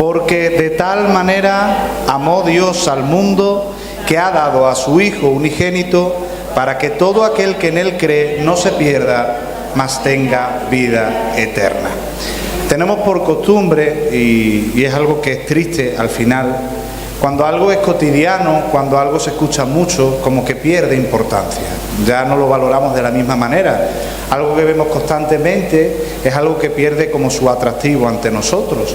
Porque de tal manera amó Dios al mundo que ha dado a su Hijo unigénito para que todo aquel que en Él cree no se pierda, mas tenga vida eterna. Tenemos por costumbre, y es algo que es triste al final, cuando algo es cotidiano, cuando algo se escucha mucho, como que pierde importancia. Ya no lo valoramos de la misma manera. Algo que vemos constantemente es algo que pierde como su atractivo ante nosotros.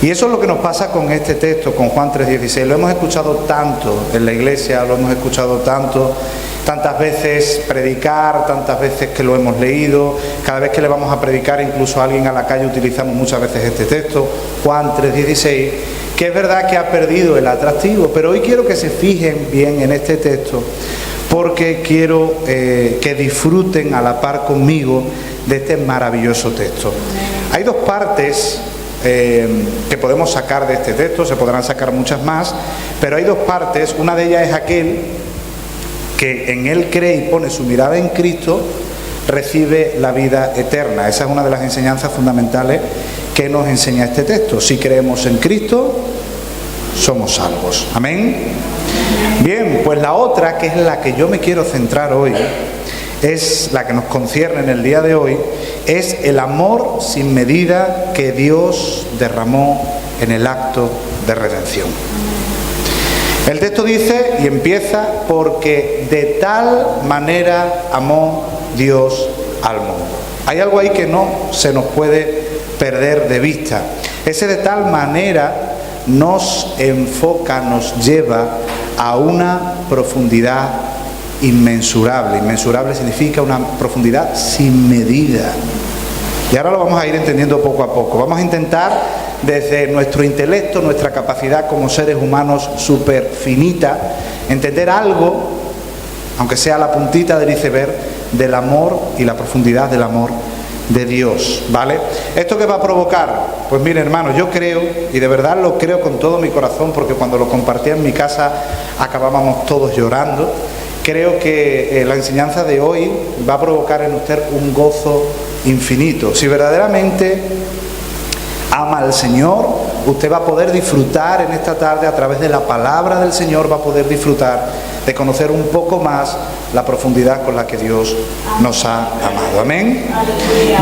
Y eso es lo que nos pasa con este texto, con Juan 3:16. Lo hemos escuchado tanto en la iglesia, lo hemos escuchado tantas veces predicar, tantas veces que lo hemos leído. Cada vez que le vamos a predicar incluso a alguien a la calle utilizamos muchas veces este texto, Juan 3:16, que es verdad que ha perdido el atractivo, pero hoy quiero que se fijen bien en este texto, porque quiero que disfruten a la par conmigo de este maravilloso texto. Hay dos partes que podemos sacar de este texto, se podrán sacar muchas más, pero hay dos partes. Una de ellas es aquel que en Él cree y pone su mirada en Cristo, recibe la vida eterna. Esa es una de las enseñanzas fundamentales que nos enseña este texto. Si creemos en Cristo, somos salvos. Amén. Bien, pues la otra, que es la que yo me quiero centrar hoy, es la que nos concierne en el día de hoy, es el amor sin medida que Dios derramó en el acto de redención. El texto dice y empieza: porque de tal manera amó Dios al mundo. Hay algo ahí que no se nos puede perder de vista. Ese de tal manera nos enfoca, nos lleva a una profundidad inmensurable. Inmensurable significa una profundidad sin medida. Y ahora lo vamos a ir entendiendo poco a poco. Vamos a intentar, desde nuestro intelecto, nuestra capacidad como seres humanos súper finita, entender algo, aunque sea la puntita del iceberg, del amor y la profundidad del amor de Dios, ¿vale? ¿Esto qué va a provocar? Pues mire, hermanos, yo creo, y de verdad lo creo con todo mi corazón, porque cuando lo compartía en mi casa acabábamos todos llorando. Creo que la enseñanza de hoy va a provocar en usted un gozo infinito. Si verdaderamente ama al Señor, usted va a poder disfrutar en esta tarde, a través de la palabra del Señor, va a poder disfrutar de conocer un poco más la profundidad con la que Dios nos ha amado. Amén.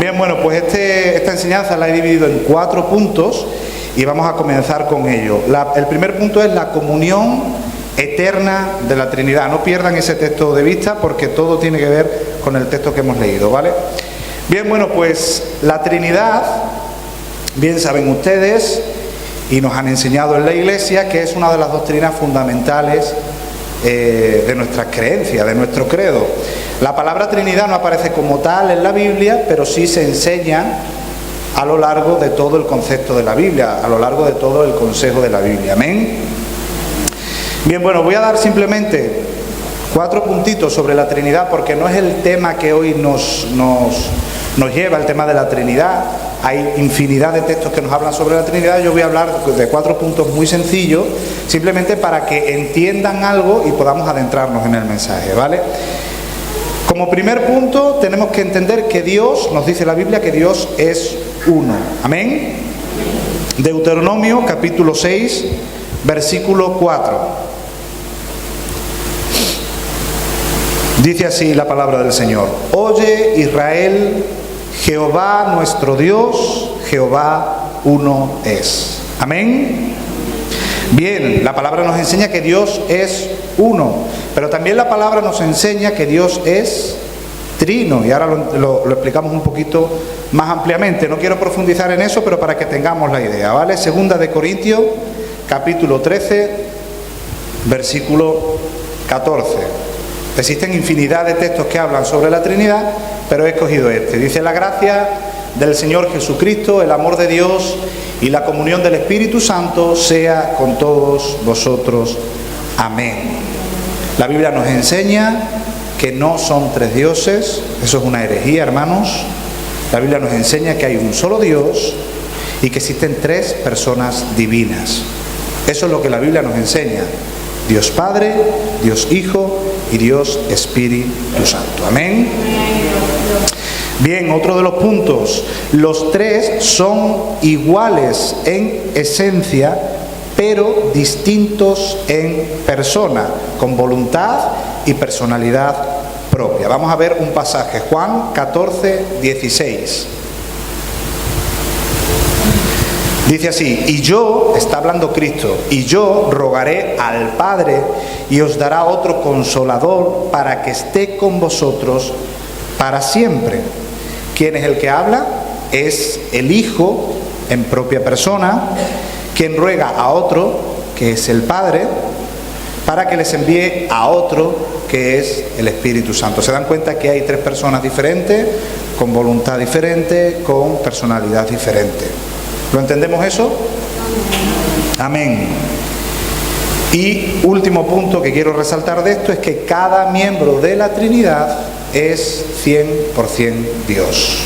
Bien, bueno, pues esta enseñanza la he dividido en 4 puntos y vamos a comenzar con ello. El primer punto es la comunión eterna de la Trinidad. No pierdan ese texto de vista, porque todo tiene que ver con el texto que hemos leído, ¿vale? Bien, bueno, pues la Trinidad, bien saben ustedes, y nos han enseñado en la Iglesia, que es una de las doctrinas fundamentales de nuestra creencia, de nuestro credo. La palabra Trinidad no aparece como tal en la Biblia, pero sí se enseña a lo largo de todo el concepto de la Biblia, a lo largo de todo el consejo de la Biblia. Amén. Bien, bueno, voy a dar simplemente 4 puntitos sobre la Trinidad, porque no es el tema que hoy nos lleva, el tema de la Trinidad. Hay infinidad de textos que nos hablan sobre la Trinidad. Yo voy a hablar de 4 puntos muy sencillos, simplemente para que entiendan algo y podamos adentrarnos en el mensaje, ¿vale? Como primer punto, tenemos que entender que Dios, nos dice la Biblia, que Dios es uno. Amén. Deuteronomio capítulo 6, versículo 4. Dice así la palabra del Señor: Oye, Israel, Jehová nuestro Dios, Jehová uno es. Amén. Bien, la palabra nos enseña que Dios es uno, pero también la palabra nos enseña que Dios es trino, y ahora lo explicamos un poquito más ampliamente. No quiero profundizar en eso, pero para que tengamos la idea, ¿vale? Segunda de Corintios, capítulo 13, versículo 14. Existen infinidad de textos que hablan sobre la Trinidad, pero he escogido este. Dice: la gracia del Señor Jesucristo, el amor de Dios y la comunión del Espíritu Santo sea con todos vosotros. Amén. La Biblia nos enseña que no son 3 dioses. Eso es una herejía, hermanos. La Biblia nos enseña que hay un solo Dios y que existen 3 personas divinas. Eso es lo que la Biblia nos enseña: Dios Padre, Dios Hijo y Dios Espíritu Santo. Amén. Bien, otro de los puntos. Los tres son iguales en esencia, pero distintos en persona, con voluntad y personalidad propia. Vamos a ver un pasaje, Juan 14, 16. Dice así: y yo, está hablando Cristo, y yo rogaré al Padre y os dará otro consolador para que esté con vosotros para siempre. ¿Quién es el que habla? Es el Hijo en propia persona, quien ruega a otro, que es el Padre, para que les envíe a otro, que es el Espíritu Santo. ¿Se dan cuenta que hay tres personas diferentes, con voluntad diferente, con personalidad diferente? ¿Lo entendemos eso? Amén. Y último punto que quiero resaltar de esto es que cada miembro de la Trinidad es 100% Dios.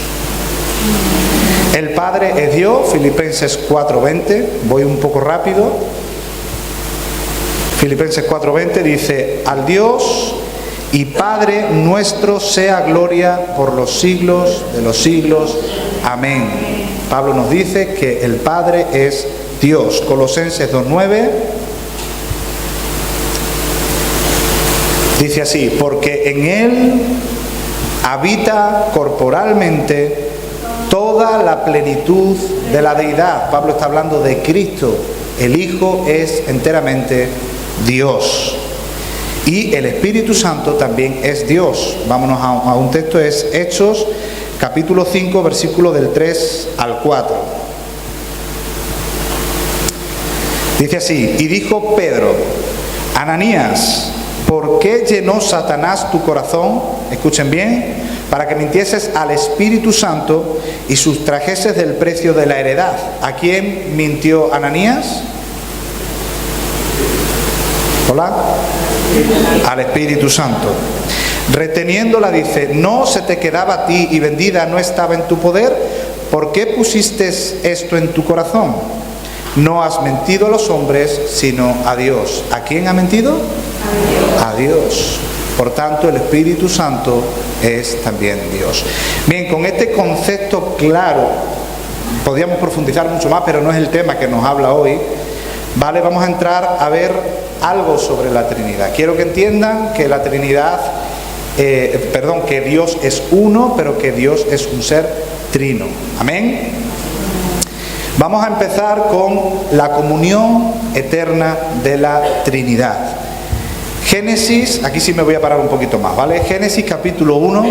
El Padre es Dios, Filipenses 4:20, voy un poco rápido. Filipenses 4:20 dice: al Dios y Padre nuestro sea gloria por los siglos de los siglos. Amén. Pablo nos dice que el Padre es Dios. Colosenses 2:9 dice así: porque en Él habita corporalmente toda la plenitud de la deidad. Pablo está hablando de Cristo. El Hijo es enteramente Dios. Y el Espíritu Santo también es Dios. Vámonos a un texto, es Hechos, capítulo 5, versículo del 3 al 4. Dice así: y dijo Pedro: Ananías, ¿por qué llenó Satanás tu corazón? Escuchen bien, para que mintieses al Espíritu Santo y sustrajeses del precio de la heredad. ¿A quién mintió Ananías? ¿Hola? Al Espíritu Santo. Reteniéndola, dice: no se te quedaba a ti y vendida no estaba en tu poder. ¿Por qué pusiste esto en tu corazón? No has mentido a los hombres, sino a Dios. ¿A quién ha mentido? A Dios. Por tanto, el Espíritu Santo es también Dios. Bien, con este concepto claro, podríamos profundizar mucho más, pero no es el tema que nos habla hoy. Vale, vamos a entrar a ver algo sobre la Trinidad. Quiero que entiendan que la Trinidad, que Dios es uno, pero que Dios es un ser trino. Amén. Vamos a empezar con la comunión eterna de la Trinidad. Génesis, aquí sí me voy a parar un poquito más, ¿vale? Génesis capítulo 1,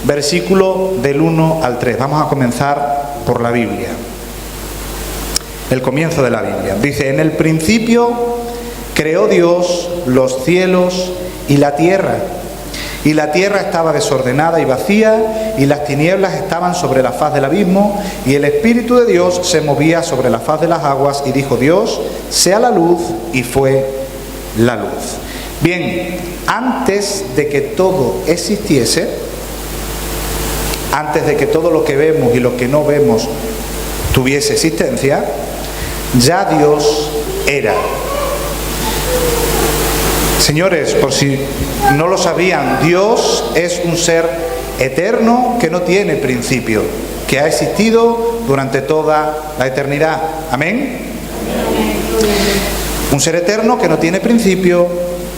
versículo del 1 al 3. Vamos a comenzar por la Biblia. El comienzo de la Biblia. Dice: en el principio creó Dios los cielos y la tierra estaba desordenada y vacía, y las tinieblas estaban sobre la faz del abismo, y el Espíritu de Dios se movía sobre la faz de las aguas, y dijo Dios: sea la luz, y fue la luz. Bien, antes de que todo existiese, antes de que todo lo que vemos y lo que no vemos tuviese existencia, ya Dios era. Señores, por si no lo sabían, Dios es un ser eterno que no tiene principio, que ha existido durante toda la eternidad. ¿Amén? Un ser eterno que no tiene principio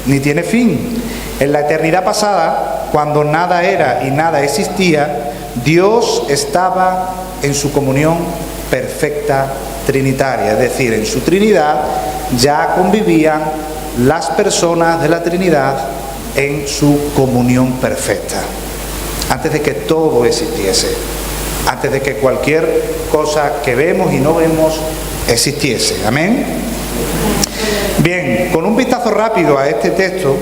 ni tiene fin. En la eternidad pasada, cuando nada era y nada existía, Dios estaba en su comunión perfecta trinitaria, es decir, en su Trinidad ya convivían las personas de la Trinidad en su comunión perfecta, antes de que todo existiese, antes de que cualquier cosa que vemos y no vemos existiese. Amén. Bien, con un vistazo rápido a este texto,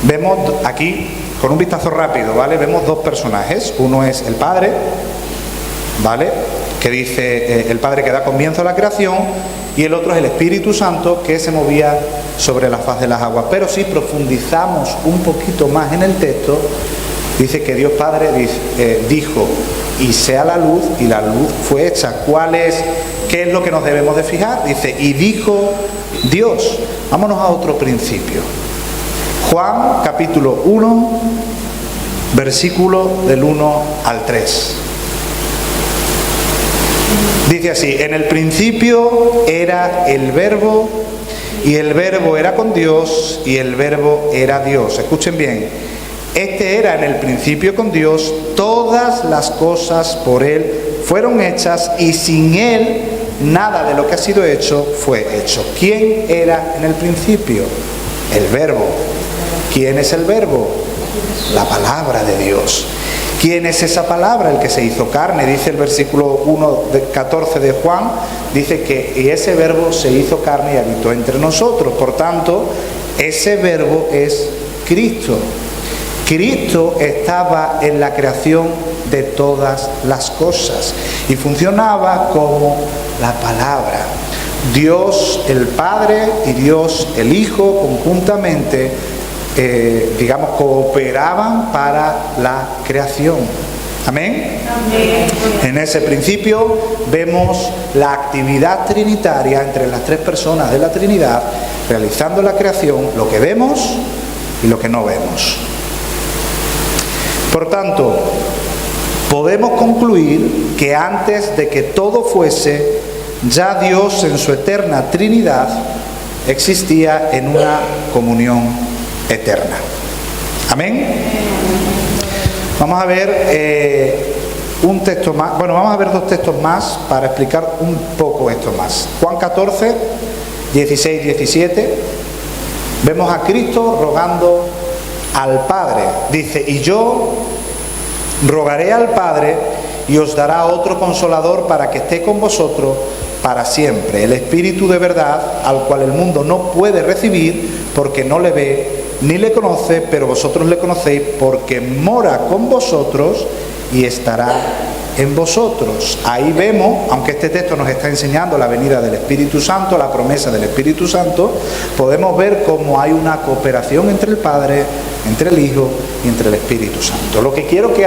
vemos aquí, con un vistazo rápido, ¿vale? Vemos dos personajes. Uno es el Padre, ¿vale?, que dice el Padre que da comienzo a la creación, y el otro es el Espíritu Santo, que se movía sobre la faz de las aguas. Pero si profundizamos un poquito más en el texto, dice que Dios Padre dijo: y sea la luz, y la luz fue hecha. ¿Qué es lo que nos debemos de fijar? Dice: y dijo Dios. Vámonos a otro principio. Juan capítulo 1, versículo del 1 al 3. Dice así: en el principio era el Verbo, y el Verbo era con Dios, y el Verbo era Dios. Escuchen bien: este era en el principio con Dios, todas las cosas por Él fueron hechas, y sin Él nada de lo que ha sido hecho fue hecho. ¿Quién era en el principio? El Verbo. ¿Quién es el Verbo? La palabra de Dios. ¿Quién es esa palabra? El que se hizo carne. Dice el versículo 14 de Juan, dice que ese Verbo se hizo carne y habitó entre nosotros. Por tanto, ese Verbo es Cristo. Cristo estaba en la creación de todas las cosas y funcionaba como la palabra. Dios el Padre y Dios el Hijo conjuntamente cooperaban para la creación. ¿Amén? Amén. En ese principio vemos la actividad trinitaria entre las tres personas de la Trinidad, realizando la creación, lo que vemos y lo que no vemos. Por tanto, podemos concluir que antes de que todo fuese, ya Dios en su eterna Trinidad existía en una comunión eterna. Amén. Vamos a ver un texto más. Bueno, vamos a ver dos textos más para explicar un poco esto más. Juan 14, 16, 17. Vemos a Cristo rogando al Padre. Dice: y yo rogaré al Padre y os dará otro consolador para que esté con vosotros para siempre, el Espíritu de verdad, al cual el mundo no puede recibir porque no le ve ni le conoce, pero vosotros le conocéis porque mora con vosotros y estará en vosotros. Ahí vemos, aunque este texto nos está enseñando la venida del Espíritu Santo, la promesa del Espíritu Santo, podemos ver cómo hay una cooperación entre el Padre, entre el Hijo y entre el Espíritu Santo. Lo que quiero que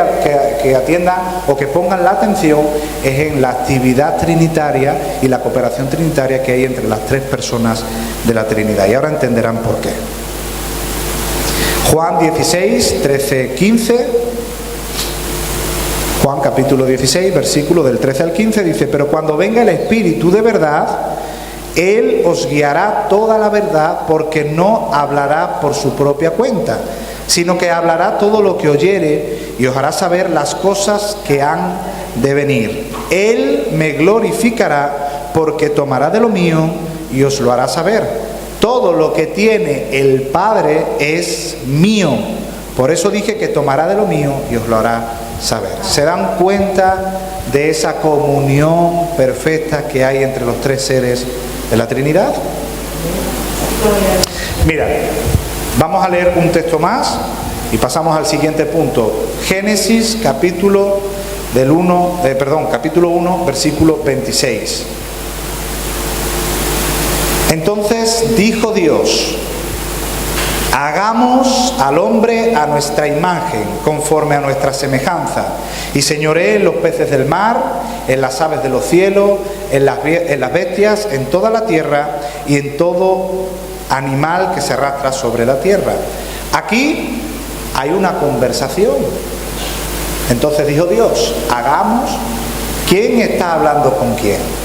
atiendan o que pongan la atención es en la actividad trinitaria y la cooperación trinitaria que hay entre las tres personas de la Trinidad. Y ahora entenderán por qué. Juan 16, 13, 15. Juan capítulo 16, versículo del 13 al 15 dice: pero cuando venga el Espíritu de verdad, Él os guiará toda la verdad, porque no hablará por su propia cuenta, sino que hablará todo lo que oyere y os hará saber las cosas que han de venir. Él me glorificará, porque tomará de lo mío y os lo hará saber. Todo lo que tiene el Padre es mío. Por eso dije que tomará de lo mío y os lo hará saber. ¿Se dan cuenta de esa comunión perfecta que hay entre los tres seres de la Trinidad? Mira, vamos a leer un texto más y pasamos al siguiente punto. Génesis capítulo 1, versículo 26. Entonces dijo Dios: hagamos al hombre a nuestra imagen, conforme a nuestra semejanza, y señoree en los peces del mar, en las aves de los cielos, en las bestias, en toda la tierra y en todo animal que se arrastra sobre la tierra. Aquí hay una conversación. Entonces dijo Dios: hagamos. ¿Quién está hablando con quién?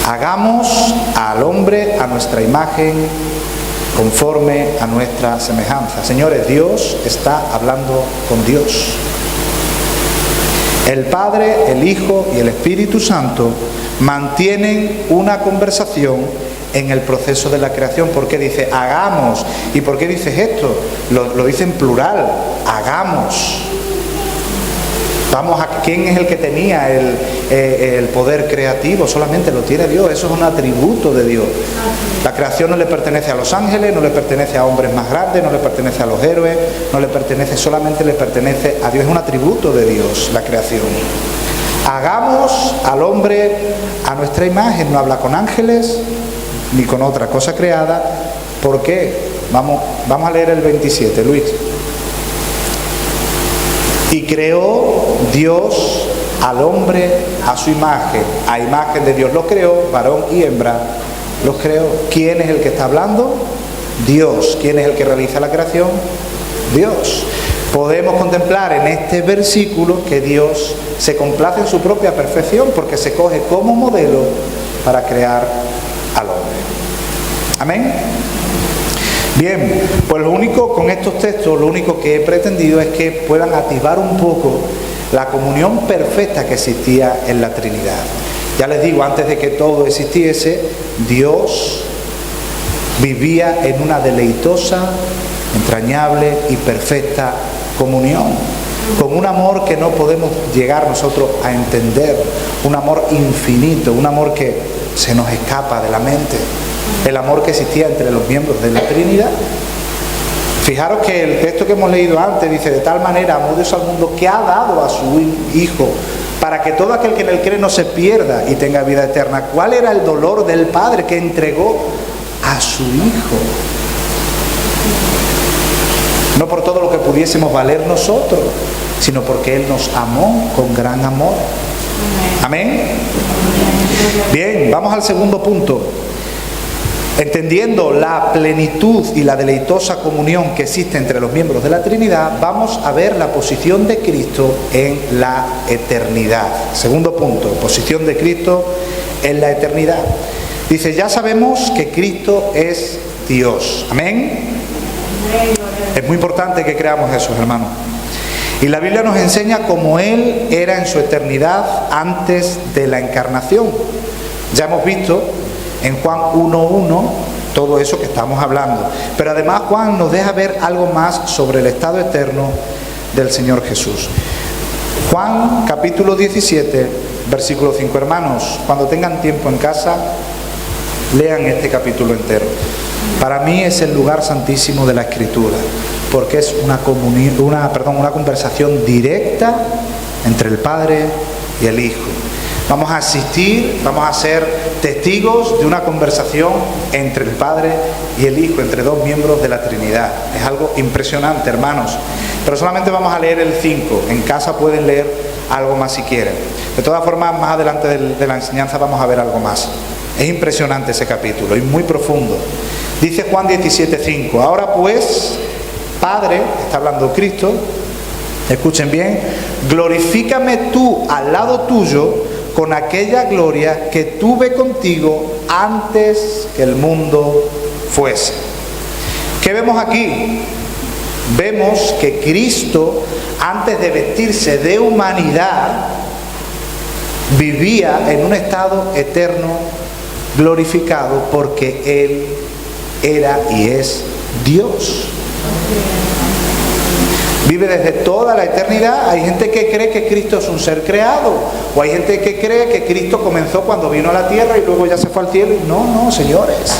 Hagamos al hombre a nuestra imagen, conforme a nuestra semejanza. Señores, Dios está hablando con Dios. El Padre, el Hijo y el Espíritu Santo mantienen una conversación en el proceso de la creación. ¿Por qué dice hagamos? ¿Y por qué dices esto? Lo dice en plural: hagamos. Vamos a quién es el que tenía el poder creativo. Solamente lo tiene Dios. Eso es un atributo de Dios. La creación no le pertenece a los ángeles, no le pertenece a hombres más grandes, no le pertenece a los héroes, solamente le pertenece a Dios. Es un atributo de Dios la creación. Hagamos al hombre a nuestra imagen. No habla con ángeles ni con otra cosa creada. ¿Por qué? Vamos a leer el 27, Luis. Y creó Dios al hombre a su imagen. A imagen de Dios los creó, varón y hembra los creó. ¿Quién es el que está hablando? Dios. ¿Quién es el que realiza la creación? Dios. Podemos contemplar en este versículo que Dios se complace en su propia perfección porque se coge como modelo para crear al hombre. Amén. Bien, pues lo único con estos textos, lo único que he pretendido es que puedan activar un poco la comunión perfecta que existía en la Trinidad. Ya les digo, antes de que todo existiese, Dios vivía en una deleitosa, entrañable y perfecta comunión, con un amor que no podemos llegar nosotros a entender, un amor infinito, un amor que se nos escapa de la mente, el amor que existía entre los miembros de la Trinidad. Fijaros que el texto que hemos leído antes dice: de tal manera amó Dios al mundo que ha dado a su Hijo, para que todo aquel que en él cree no se pierda y tenga vida eterna. ¿Cuál era el dolor del Padre que entregó a su Hijo? No por todo lo que pudiésemos valer nosotros, sino porque Él nos amó con gran amor. Amén. Bien, vamos al segundo punto. Entendiendo la plenitud y la deleitosa comunión que existe entre los miembros de la Trinidad, vamos a ver la posición de Cristo en la eternidad. Segundo punto, posición de Cristo en la eternidad. Dice: ya sabemos que Cristo es Dios. Amén. Es muy importante que creamos eso, hermanos. Y la Biblia nos enseña cómo Él era en su eternidad antes de la encarnación. Ya hemos visto en Juan 1:1 todo eso que estamos hablando. Pero además Juan nos deja ver algo más sobre el estado eterno del Señor Jesús. Juan capítulo 17, versículo 5. Hermanos, cuando tengan tiempo en casa, lean este capítulo entero. Para mí es el lugar santísimo de la Escritura, porque es una conversación directa entre el Padre y el Hijo. Vamos a asistir, vamos a ser testigos de una conversación entre el Padre y el Hijo, entre dos miembros de la Trinidad. Es algo impresionante, hermanos. Pero solamente vamos a leer el 5. En casa pueden leer algo más si quieren. De todas formas, más adelante de la enseñanza vamos a ver algo más. Es impresionante ese capítulo y muy profundo. Dice Juan 17:5. Ahora pues, Padre, está hablando Cristo, escuchen bien, glorifícame tú al lado tuyo con aquella gloria que tuve contigo antes que el mundo fuese. ¿Qué vemos aquí? Vemos que Cristo, antes de vestirse de humanidad, vivía en un estado eterno, glorificado, porque Él era y es Dios. Vive desde toda la eternidad. Hay gente que cree que Cristo es un ser creado, o hay gente que cree que Cristo comenzó cuando vino a la tierra y luego ya se fue al cielo. No, señores.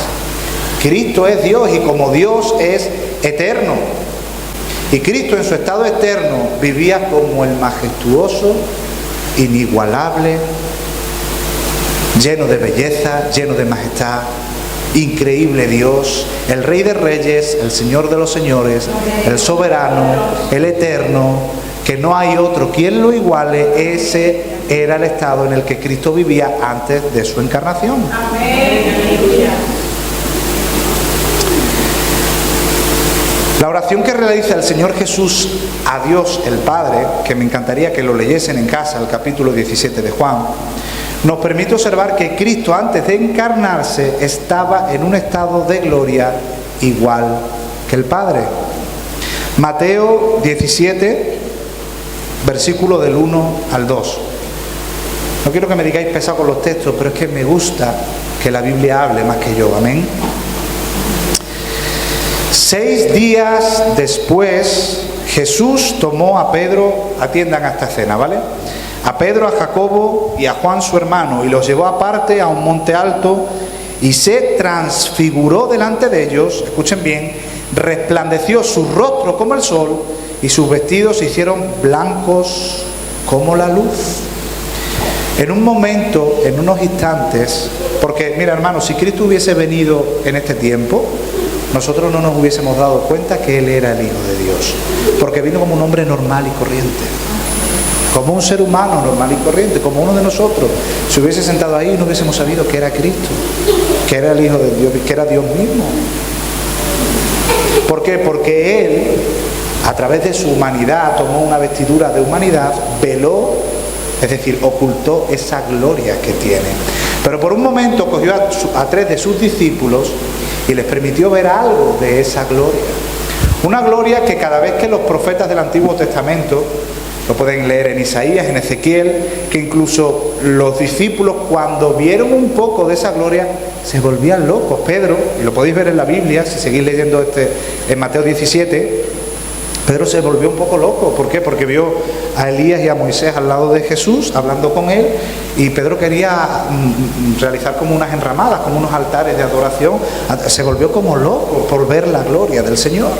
Cristo es Dios, y como Dios es eterno. Y Cristo en su estado eterno vivía como el majestuoso, inigualable, lleno de belleza, lleno de majestad, increíble Dios, el Rey de Reyes, el Señor de los Señores, el soberano, el eterno, que no hay otro quien lo iguale. Ese era el estado en el que Cristo vivía antes de su encarnación. La oración que realiza el Señor Jesús a Dios el Padre, que me encantaría que lo leyesen en casa, el capítulo 17 de Juan, nos permite observar que Cristo, antes de encarnarse, estaba en un estado de gloria igual que el Padre. Mateo 17, versículo del 1 al 2. No quiero que me digáis pesado con los textos, pero es que me gusta que la Biblia hable más que yo. Amén. 6 días después, Jesús tomó a Pedro, atiendan a esta escena, ¿vale?, a Pedro, a Jacobo y a Juan su hermano, y los llevó aparte a un monte alto, y se transfiguró delante de ellos. Escuchen bien: resplandeció su rostro como el sol, y sus vestidos se hicieron blancos como la luz. En un momento, en unos instantes, porque mira, hermanos, si Cristo hubiese venido en este tiempo, nosotros no nos hubiésemos dado cuenta que Él era el Hijo de Dios, porque vino como un hombre normal y corriente, como un ser humano normal y corriente, como uno de nosotros. Si hubiese sentado ahí, no hubiésemos sabido que era Cristo, que era el Hijo de Dios, que era Dios mismo. ¿Por qué? Porque Él, a través de su humanidad, tomó una vestidura de humanidad, veló, es decir, ocultó esa gloria que tiene. Pero por un momento cogió a 3 de sus discípulos y les permitió ver algo de esa gloria. Una gloria que cada vez que los profetas del Antiguo Testamento, lo pueden leer en Isaías, en Ezequiel, que incluso los discípulos cuando vieron un poco de esa gloria se volvían locos. Pedro, y lo podéis ver en la Biblia, si seguís leyendo en Mateo 17, Pedro se volvió un poco loco. ¿Por qué? Porque vio a Elías y a Moisés al lado de Jesús, hablando con él, y Pedro quería realizar como unas enramadas, como unos altares de adoración. Se volvió como loco por ver la gloria del Señor.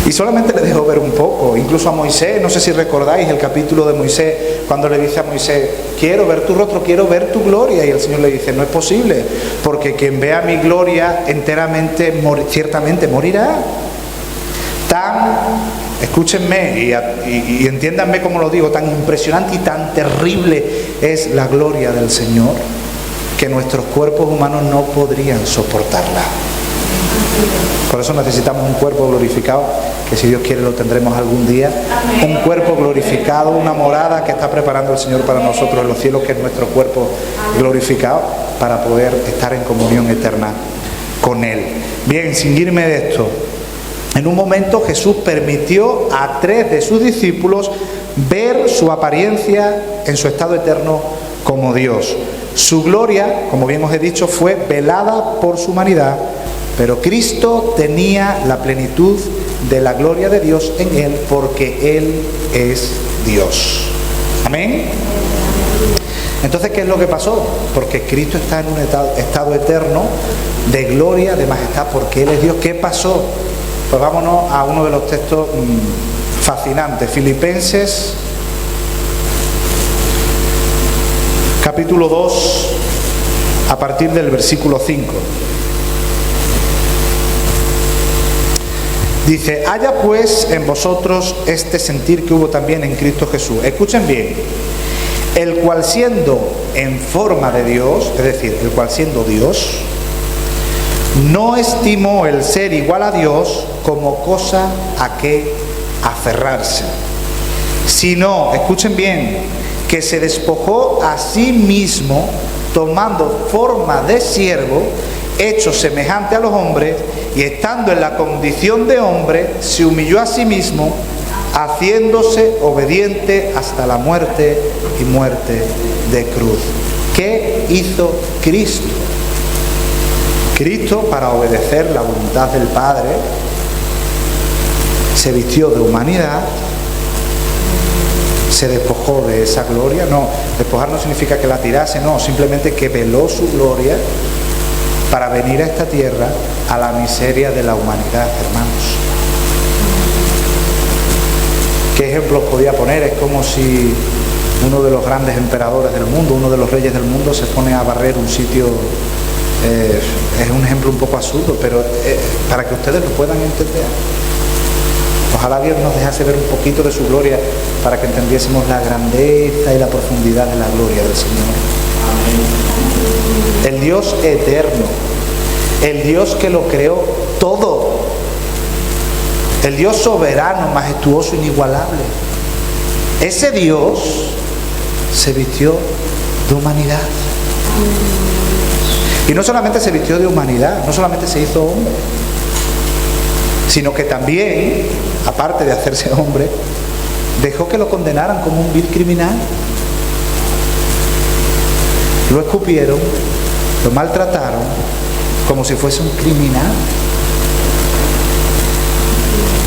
Y solamente le dejó ver un poco, incluso a Moisés. No sé si recordáis el capítulo de Moisés, cuando le dice a Moisés: quiero ver tu rostro, quiero ver tu gloria. Y el Señor le dice: no es posible, porque quien vea mi gloria enteramente, ciertamente morirá. Escúchenme y entiéndanme cómo lo digo, tan impresionante y tan terrible es la gloria del Señor, que nuestros cuerpos humanos no podrían soportarla. Por eso necesitamos un cuerpo glorificado, que si Dios quiere lo tendremos algún día. Un cuerpo glorificado, una morada que está preparando el Señor para nosotros en los cielos, que es nuestro cuerpo glorificado, para poder estar en comunión eterna con Él. Bien, sin irme de esto, en un momento Jesús permitió a 3 de sus discípulos ver su apariencia en su estado eterno como Dios. Su gloria, como bien os he dicho, fue velada por su humanidad, pero Cristo tenía la plenitud de la gloria de Dios en Él, porque Él es Dios. Amén. Entonces, ¿qué es lo que pasó? Porque Cristo está en un estado eterno de gloria, de majestad, porque Él es Dios. ¿Qué pasó? Pues vámonos a uno de los textos fascinantes. Filipenses, capítulo 2, a partir del versículo 5. Dice: haya pues en vosotros este sentir que hubo también en Cristo Jesús. Escuchen bien. El cual siendo en forma de Dios, es decir, el cual siendo Dios, no estimó el ser igual a Dios como cosa a que aferrarse, sino, escuchen bien, que se despojó a sí mismo, tomando forma de siervo, hecho semejante a los hombres, y estando en la condición de hombre, se humilló a sí mismo, haciéndose obediente hasta la muerte y muerte de cruz. ¿Qué hizo Cristo? Cristo, para obedecer la voluntad del Padre, se vistió de humanidad, se despojó de esa gloria. No, despojar no significa que la tirase, no, simplemente que veló su gloria para venir a esta tierra a la miseria de la humanidad, hermanos. ¿Qué ejemplos podía poner? Es como si uno de los grandes emperadores del mundo, uno de los reyes del mundo, se pone a barrer un sitio. Es un ejemplo un poco absurdo, pero para que ustedes lo puedan entender. Ojalá Dios nos dejase ver un poquito de su gloria para que entendiésemos la grandeza y la profundidad de la gloria del Señor. Amén. El Dios eterno, el Dios que lo creó todo, el Dios soberano, majestuoso, inigualable. Ese Dios se vistió de humanidad. Y no solamente se vistió de humanidad, no solamente se hizo hombre, sino que también, aparte de hacerse hombre, dejó que lo condenaran como un vil criminal. Lo escupieron, lo maltrataron como si fuese un criminal.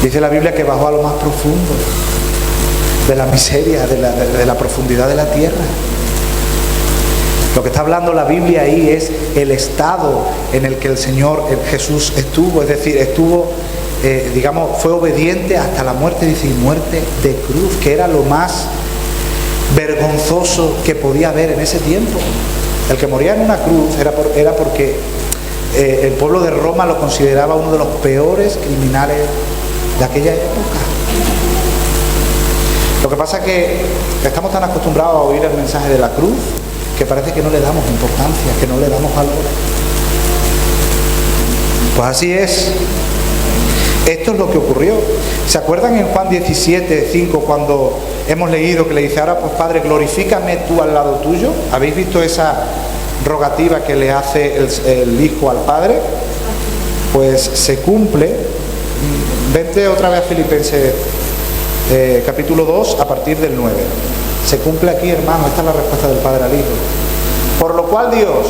Dice la Biblia que bajó a lo más profundo de la miseria, de la profundidad de la tierra. Lo que está hablando la Biblia ahí es el estado en el que el Señor Jesús estuvo, es decir, fue obediente hasta la muerte, dice, y muerte de cruz, que era lo más vergonzoso que podía haber en ese tiempo. El que moría en una cruz era porque el pueblo de Roma lo consideraba uno de los peores criminales de aquella época. Lo que pasa es que estamos tan acostumbrados a oír el mensaje de la cruz que parece que no le damos importancia, que no le damos valor. Pues así es. Esto es lo que ocurrió. ¿Se acuerdan en Juan 17:5 cuando hemos leído que le dice, ahora pues Padre, glorifícame tú al lado tuyo? ¿Habéis visto esa rogativa que le hace el Hijo al Padre? Pues se cumple. Vete otra vez a Filipenses capítulo 2 a partir del 9. Se cumple aquí, hermano, esta es la respuesta del Padre al Hijo. Por lo cual Dios,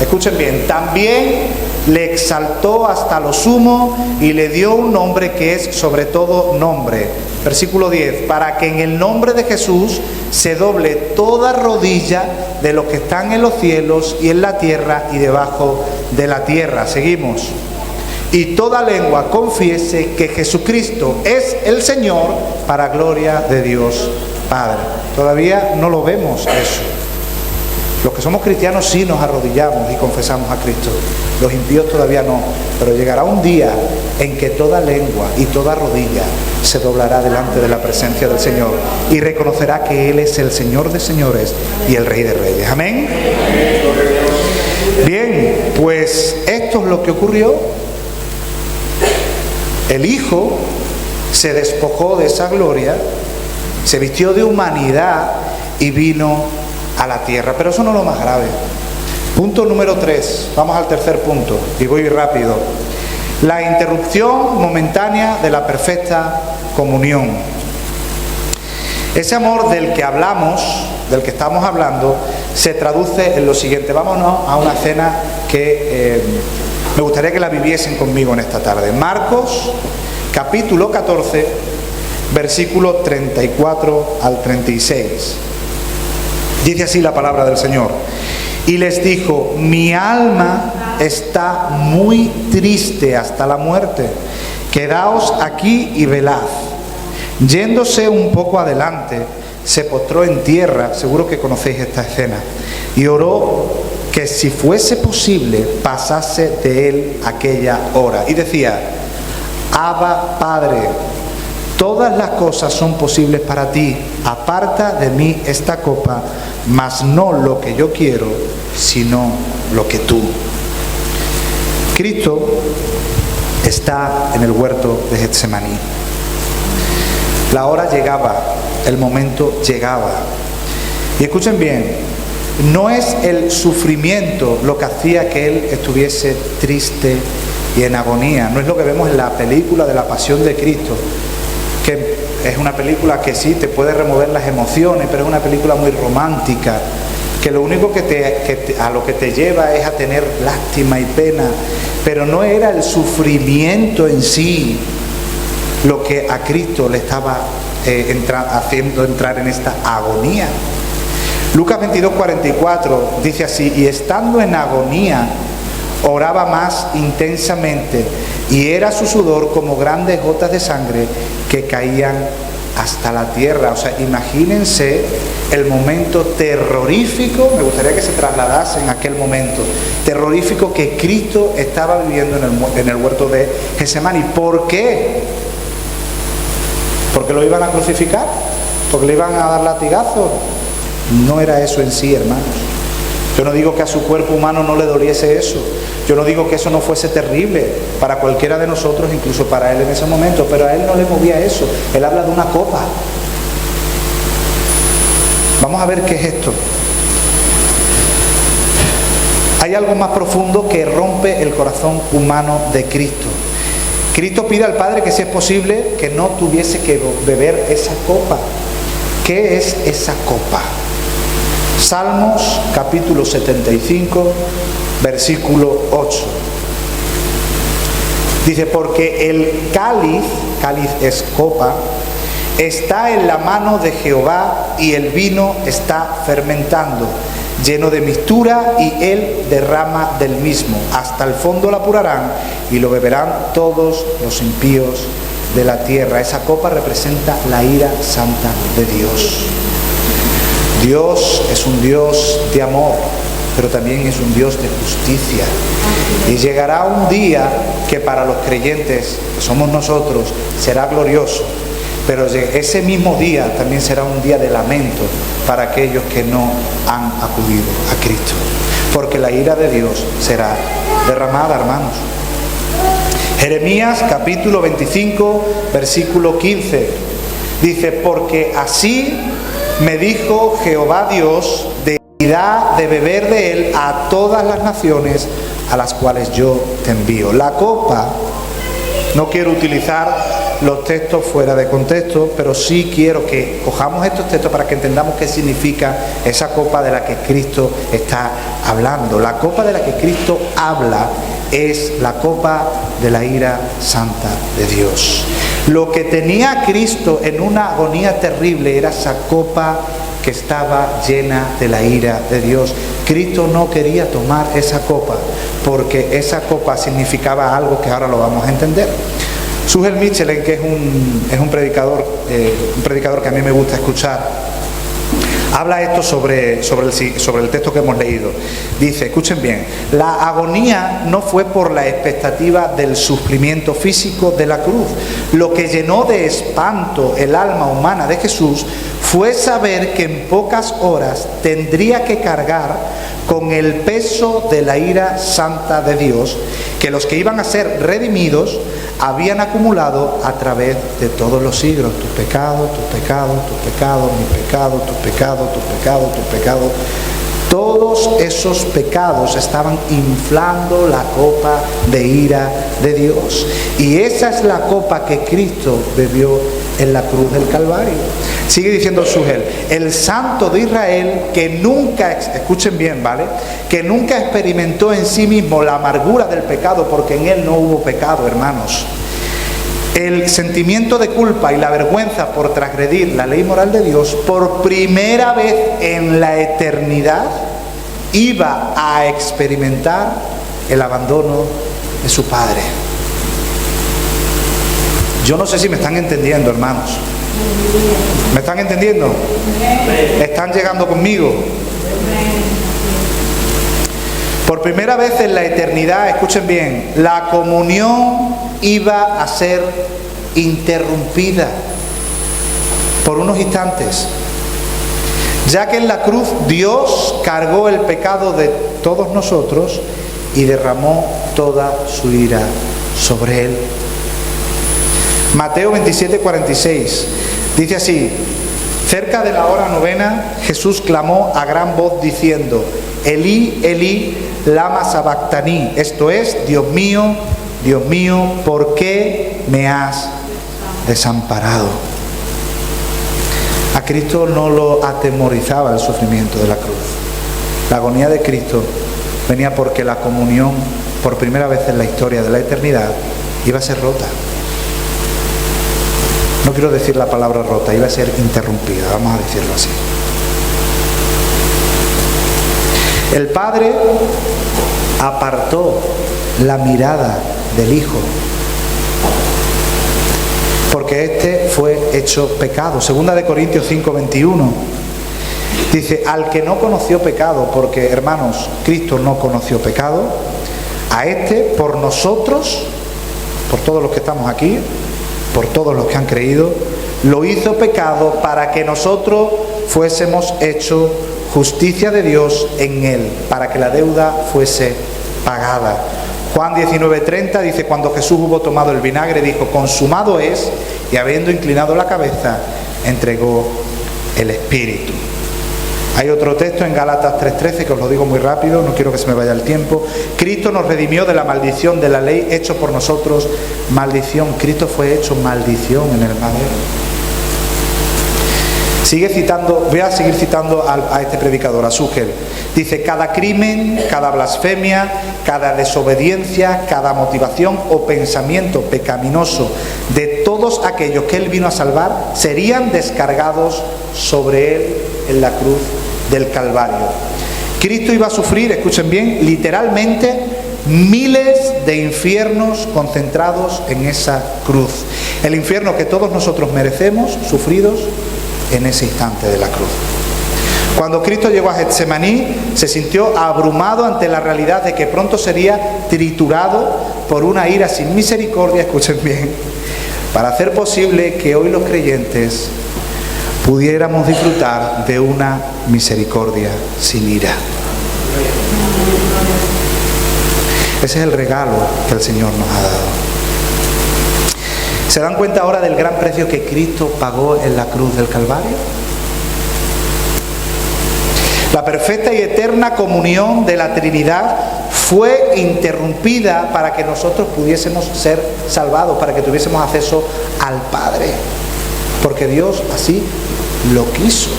escuchen bien, también le exaltó hasta lo sumo y le dio un nombre que es sobre todo nombre. Versículo 10, para que en el nombre de Jesús se doble toda rodilla de los que están en los cielos y en la tierra y debajo de la tierra. Seguimos. Y toda lengua confiese que Jesucristo es el Señor, para gloria de Dios Padre. Todavía no lo vemos eso. Los que somos cristianos sí nos arrodillamos y confesamos a Cristo. Los impíos todavía no. Pero llegará un día en que toda lengua y toda rodilla se doblará delante de la presencia del Señor y reconocerá que Él es el Señor de señores y el Rey de reyes. Amén. Bien, pues esto es lo que ocurrió. El Hijo se despojó de esa gloria, se vistió de humanidad y vino a la tierra. Pero eso no es lo más grave. Punto número 3. Vamos al tercer punto y voy rápido. La interrupción momentánea de la perfecta comunión. Ese amor del que hablamos, del que estamos hablando, se traduce en lo siguiente. Vámonos a una cena que me gustaría que la viviesen conmigo en esta tarde. Marcos, capítulo 14, versículo 34 al 36. Dice así la palabra del Señor. Y les dijo, mi alma está muy triste hasta la muerte. Quedaos aquí y velad. Yéndose un poco adelante, se postró en tierra, seguro que conocéis esta escena, y oró que si fuese posible pasase de él aquella hora. Y decía, Abba, Padre, todas las cosas son posibles para ti, aparta de mí esta copa, mas no lo que yo quiero, sino lo que tú. Cristo está en el huerto de Getsemaní. La hora llegaba, el momento llegaba. Y escuchen bien, no es el sufrimiento lo que hacía que él estuviese triste y en agonía. No es lo que vemos en la película de la Pasión de Cristo, que es una película que sí te puede remover las emociones, pero es una película muy romántica, que lo único a lo que te lleva es a tener lástima y pena, pero no era el sufrimiento en sí lo que a Cristo le estaba haciendo entrar en esta agonía. Lucas 22:44 dice así, y estando en agonía, oraba más intensamente, y era su sudor como grandes gotas de sangre que caían hasta la tierra. O sea, imagínense el momento terrorífico, me gustaría que se trasladasen en aquel momento terrorífico que Cristo estaba viviendo en el huerto de Getsemaní. ¿Por qué? ¿Porque lo iban a crucificar? ¿Porque le iban a dar latigazos? No era eso en sí, hermanos. Yo no digo que a su cuerpo humano no le doliese eso. Yo no digo que eso no fuese terrible para cualquiera de nosotros, incluso para él en ese momento, pero a él no le movía eso. Él habla de una copa. Vamos a ver qué es esto. Hay algo más profundo que rompe el corazón humano de Cristo. Cristo pide al Padre que si es posible que no tuviese que beber esa copa. ¿Qué es esa copa? Salmos capítulo 75, versículo 8. Dice, porque el cáliz es copa, está en la mano de Jehová y el vino está fermentando, lleno de mistura y él derrama del mismo. Hasta el fondo lo apurarán y lo beberán todos los impíos de la tierra. Esa copa representa la ira santa de Dios. Dios es un Dios de amor, pero también es un Dios de justicia. Y llegará un día que para los creyentes, que somos nosotros, será glorioso. Pero ese mismo día también será un día de lamento para aquellos que no han acudido a Cristo. Porque la ira de Dios será derramada, hermanos. Jeremías capítulo 25, versículo 15. Dice, porque así me dijo Jehová Dios, de dar de beber de él a todas las naciones a las cuales yo te envío. La copa, no quiero utilizar los textos fuera de contexto, pero sí quiero que cojamos estos textos para que entendamos qué significa esa copa de la que Cristo está hablando. La copa de la que Cristo habla es la copa de la ira santa de Dios. Lo que tenía Cristo en una agonía terrible era esa copa que estaba llena de la ira de Dios. Cristo no quería tomar esa copa porque esa copa significaba algo que ahora lo vamos a entender. Sugel Michelin, que es un predicador que a mí me gusta escuchar, habla esto sobre el texto que hemos leído. Dice, escuchen bien, la agonía no fue por la expectativa del sufrimiento físico de la cruz. Lo que llenó de espanto el alma humana de Jesús fue saber que en pocas horas tendría que cargar con el peso de la ira santa de Dios, que los que iban a ser redimidos habían acumulado a través de todos los siglos. Tus pecados, tus pecados, tus pecados, mis pecados, tus pecados, tus pecados, tus pecados. Todos esos pecados estaban inflando la copa de ira de Dios. Y esa es la copa que Cristo bebió en la cruz del Calvario. Sigue diciendo Sugel, el Santo de Israel que nunca, escuchen bien, ¿vale? Que nunca experimentó en sí mismo la amargura del pecado, porque en él no hubo pecado, hermanos. El sentimiento de culpa y la vergüenza por transgredir la ley moral de Dios, por primera vez en la eternidad, iba a experimentar el abandono de su Padre. Yo no sé si me están entendiendo, hermanos. ¿Me están entendiendo? ¿Están llegando conmigo? Por primera vez en la eternidad, escuchen bien, la comunión iba a ser interrumpida por unos instantes, ya que en la cruz Dios cargó el pecado de todos nosotros y derramó toda su ira sobre él. Mateo 27:46 dice así, cerca de la hora novena Jesús clamó a gran voz diciendo, Elí, Elí, lama sabactaní, esto es, Dios mío, ¿por qué me has desamparado? A Cristo no lo atemorizaba el sufrimiento de la cruz. La agonía de Cristo venía porque la comunión, por primera vez en la historia de la eternidad, iba a ser rota. No quiero decir la palabra rota, iba a ser interrumpida, vamos a decirlo así. El Padre apartó la mirada del Hijo, porque este fue hecho pecado. Segunda de Corintios 5:21 dice, al que no conoció pecado, porque hermanos, Cristo no conoció pecado, a este por nosotros, por todos los que estamos aquí, por todos los que han creído, lo hizo pecado para que nosotros fuésemos hechos justicia de Dios en él, para que la deuda fuese pagada. Juan 19:30 dice, cuando Jesús hubo tomado el vinagre, dijo, consumado es, y habiendo inclinado la cabeza, entregó el Espíritu. Hay otro texto en Gálatas 3:13 que os lo digo muy rápido, no quiero que se me vaya el tiempo. Cristo nos redimió de la maldición de la ley, hecho por nosotros maldición. Cristo fue hecho maldición en el madero. Sigue citando, voy a seguir citando a este predicador, a Sugel. Dice, cada crimen, cada blasfemia, cada desobediencia, cada motivación o pensamiento pecaminoso de todos aquellos que él vino a salvar, serían descargados sobre él en la cruz del Calvario. Cristo iba a sufrir, escuchen bien, literalmente miles de infiernos concentrados en esa cruz. El infierno que todos nosotros merecemos, sufridos en ese instante de la cruz. Cuando Cristo llegó a Getsemaní, se sintió abrumado ante la realidad de que pronto sería triturado por una ira sin misericordia, escuchen bien, para hacer posible que hoy los creyentes pudiéramos disfrutar de una misericordia sin ira. Ese es el regalo que el Señor nos ha dado. ¿Se dan cuenta ahora del gran precio que Cristo pagó en la cruz del Calvario? La perfecta y eterna comunión de la Trinidad fue interrumpida para que nosotros pudiésemos ser salvados, para que tuviésemos acceso al Padre, porque Dios así lo quiso.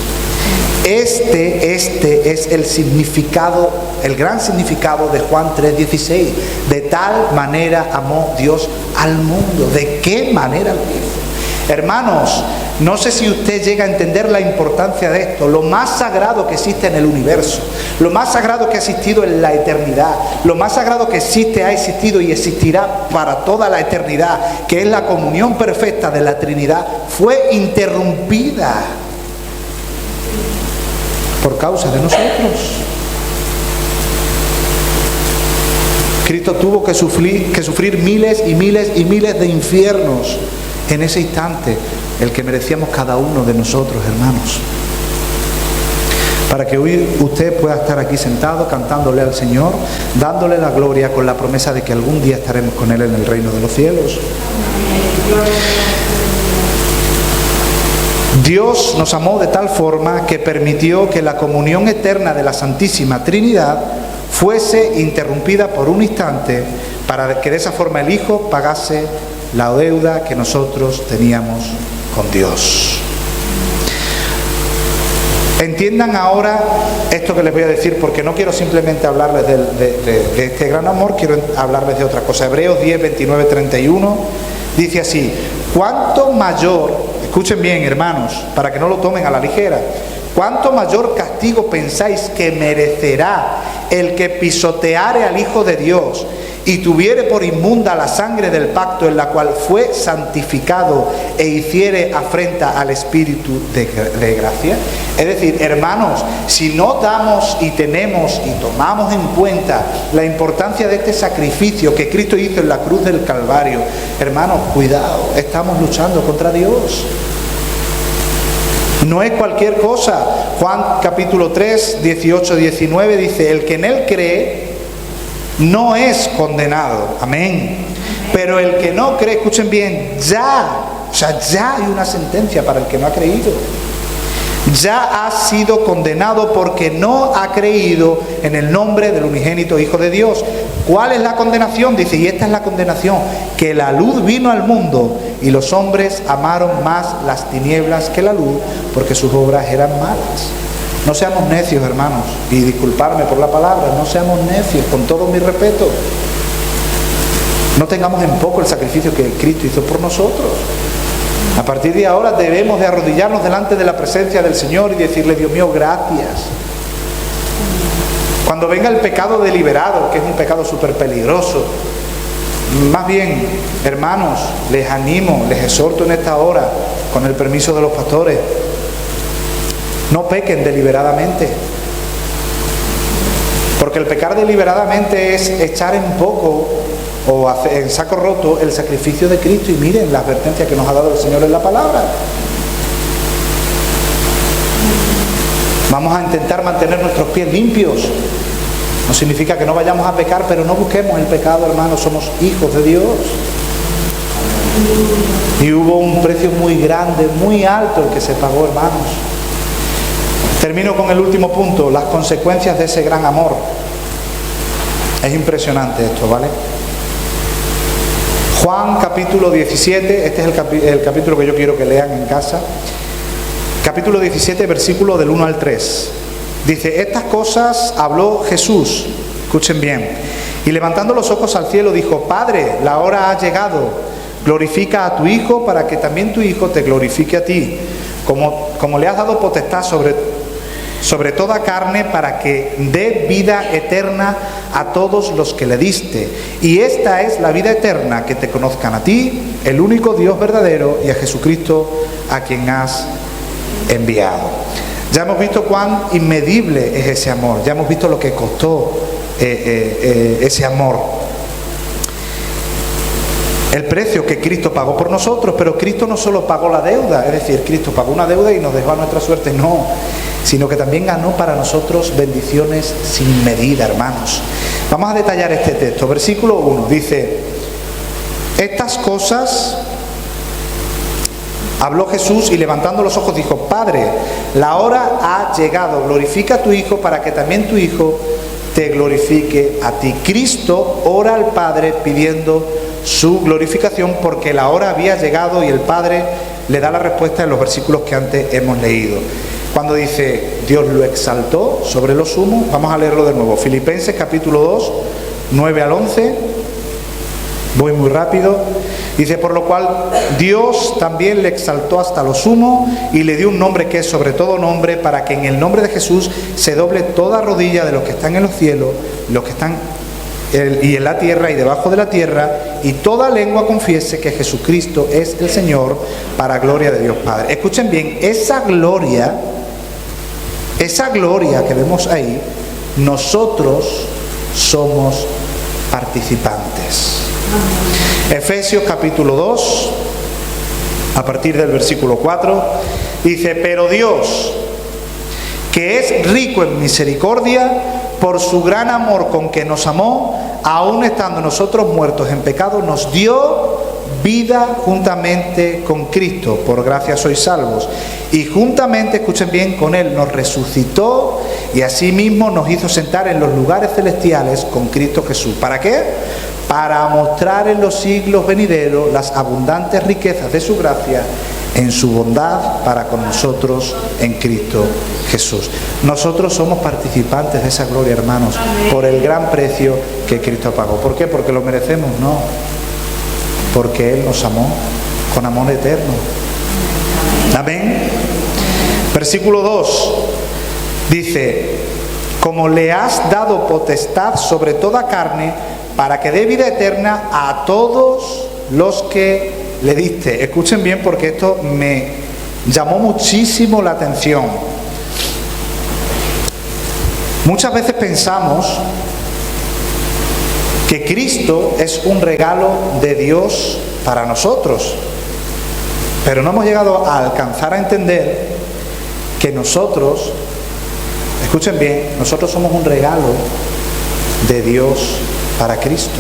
Este es el significado, el gran significado de Juan 3:16. De tal manera amó Dios al mundo. ¿De qué manera lo hizo? Hermanos, no sé si usted llega a entender la importancia de esto. Lo más sagrado que existe en el universo, lo más sagrado que ha existido en la eternidad, lo más sagrado que existe, ha existido y existirá para toda la eternidad, que es la comunión perfecta de la Trinidad, fue interrumpida por causa de nosotros. Cristo tuvo que sufrir miles y miles y miles de infiernos en ese instante, el que merecíamos cada uno de nosotros, hermanos, para que hoy usted pueda estar aquí sentado cantándole al Señor, dándole la gloria con la promesa de que algún día estaremos con Él en el reino de los cielos. Dios nos amó de tal forma que permitió que la comunión eterna de la Santísima Trinidad fuese interrumpida por un instante, para que de esa forma el Hijo pagase la deuda que nosotros teníamos con Dios. Entiendan ahora esto que les voy a decir, porque no quiero simplemente hablarles de este gran amor, quiero hablarles de otra cosa. Hebreos 10, 29, 31 dice así: cuánto mayor, escuchen bien hermanos, para que no lo tomen a la ligera, cuánto mayor castigo pensáis que merecerá el que pisoteare al Hijo de Dios y tuviere por inmunda la sangre del pacto en la cual fue santificado e hiciere afrenta al Espíritu de gracia. Es decir, hermanos, si no damos y tenemos y tomamos en cuenta la importancia de este sacrificio que Cristo hizo en la cruz del Calvario, hermanos, cuidado, estamos luchando contra Dios. No es cualquier cosa. Juan capítulo 3, 18, 19 dice: el que en Él cree no es condenado. Amén. Pero el que no cree, escuchen bien, ya hay una sentencia para el que no ha creído. Ya ha sido condenado porque no ha creído en el nombre del unigénito Hijo de Dios. ¿Cuál es la condenación? Dice, y esta es la condenación, que la luz vino al mundo y los hombres amaron más las tinieblas que la luz, porque sus obras eran malas. No seamos necios, hermanos, y disculparme por la palabra, no seamos necios, con todo mi respeto. No tengamos en poco el sacrificio que Cristo hizo por nosotros. A partir de ahora debemos de arrodillarnos delante de la presencia del Señor y decirle: Dios mío, gracias. Cuando venga el pecado deliberado, que es un pecado súper peligroso, más bien, hermanos, les animo, les exhorto en esta hora, con el permiso de los pastores, no pequen deliberadamente. Porque el pecar deliberadamente es echar en poco o en saco roto el sacrificio de Cristo. Y miren la advertencia que nos ha dado el Señor en la palabra. Vamos a intentar mantener nuestros pies limpios. No significa que no vayamos a pecar, pero no busquemos el pecado, hermanos. Somos hijos de Dios. Y hubo un precio muy grande, muy alto el que se pagó, hermanos. Termino con el último punto, las consecuencias de ese gran amor. Es impresionante esto, ¿vale? Juan capítulo 17, este es el capítulo que yo quiero que lean en casa. Capítulo 17, versículo del 1 al 3. Dice: estas cosas habló Jesús, escuchen bien, y levantando los ojos al cielo dijo: Padre, la hora ha llegado, glorifica a tu Hijo para que también tu Hijo te glorifique a ti, como le has dado potestad sobre toda carne, para que dé vida eterna a todos los que le diste. Y esta es la vida eterna, que te conozcan a ti, el único Dios verdadero, y a Jesucristo, a quien has enviado. Ya hemos visto cuán inmedible es ese amor, ya hemos visto lo que costó ese amor, el precio que Cristo pagó por nosotros. Pero Cristo no solo pagó la deuda, es decir, Cristo pagó una deuda y nos dejó a nuestra suerte, no, sino que también ganó para nosotros bendiciones sin medida, hermanos. Vamos a detallar este texto. Versículo 1 dice: estas cosas Habló Jesús y levantando los ojos dijo: Padre, la hora ha llegado, glorifica a tu Hijo para que también tu Hijo te glorifique a ti. Cristo ora al Padre pidiendo su glorificación porque la hora había llegado y el Padre le da la respuesta en los versículos que antes hemos leído. Cuando dice Dios lo exaltó sobre lo sumo, vamos a leerlo de nuevo. Filipenses capítulo 2, 9 al 11. Voy muy rápido. Dice: por lo cual Dios también le exaltó hasta lo sumo y le dio un nombre que es sobre todo nombre, para que en el nombre de Jesús se doble toda rodilla de los que están en los cielos, los que están y en la tierra y debajo de la tierra, y toda lengua confiese que Jesucristo es el Señor, para gloria de Dios Padre. Escuchen bien, esa gloria que vemos ahí, nosotros somos participantes. Efesios capítulo 2, a partir del versículo 4, dice: pero Dios, que es rico en misericordia, por su gran amor con que nos amó, aun estando nosotros muertos en pecado, nos dio vida juntamente con Cristo. Por gracia sois salvos. Y juntamente, escuchen bien, con Él nos resucitó y asimismo nos hizo sentar en los lugares celestiales con Cristo Jesús. ¿Para qué? Para mostrar en los siglos venideros las abundantes riquezas de su gracia en su bondad para con nosotros en Cristo Jesús. Nosotros somos participantes de esa gloria, hermanos, por el gran precio que Cristo pagó. ¿Por qué? ¿Porque lo merecemos? No. Porque Él nos amó con amor eterno. Amén. Versículo 2 dice: como le has dado potestad sobre toda carne, para que dé vida eterna a todos los que le diste. Escuchen bien, porque esto me llamó muchísimo la atención. Muchas veces pensamos que Cristo es un regalo de Dios para nosotros, pero no hemos llegado a alcanzar a entender que nosotros, escuchen bien, nosotros somos un regalo de Dios para Cristo.